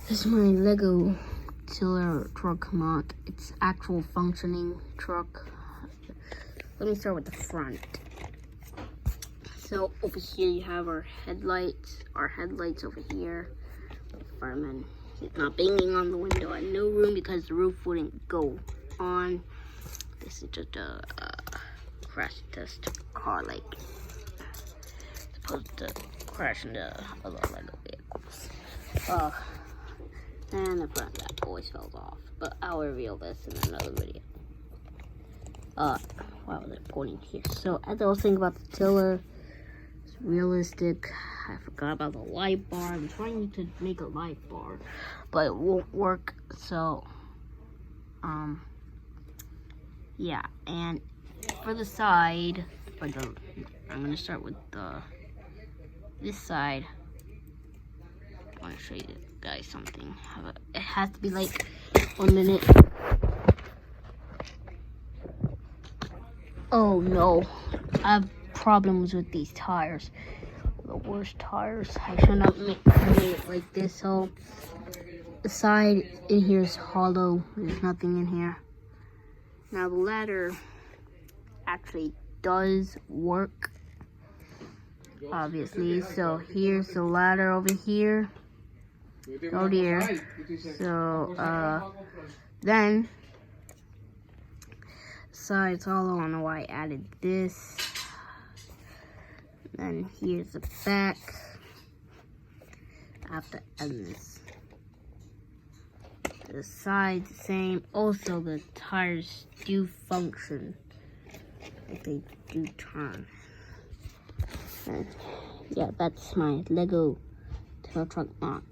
This is my Lego tiller truck mod. It's actual functioning truck. Let me start with the front. So over here you have our headlights. Our headlights over here. The fireman is not banging on the window. I had no room because the roof wouldn't go on. This is just a crash test car, like supposed to crash into other Lego vehicles. And the front that always falls off. But I'll reveal this in another video. Why was I pointing here? So as I was thinking about the tiller, it's realistic. I forgot about the light bar. I'm trying to make a light bar, but it won't work. So, yeah. And for the side, I'm gonna start with this side. I want to show you guys something. It has to be like 1 minute. Oh no, I have problems with these tires. The worst tires. I should not make it like this. So the side in here is hollow. There's nothing in here. Now the ladder actually does work, obviously. So here's the ladder over here. Oh dear. So then sides hollow. I don't know why I added this. Then here's the back. I have to add this. The sides the same. Also the tires do function. Like they do turn. And yeah, that's my Lego tiller truck mock.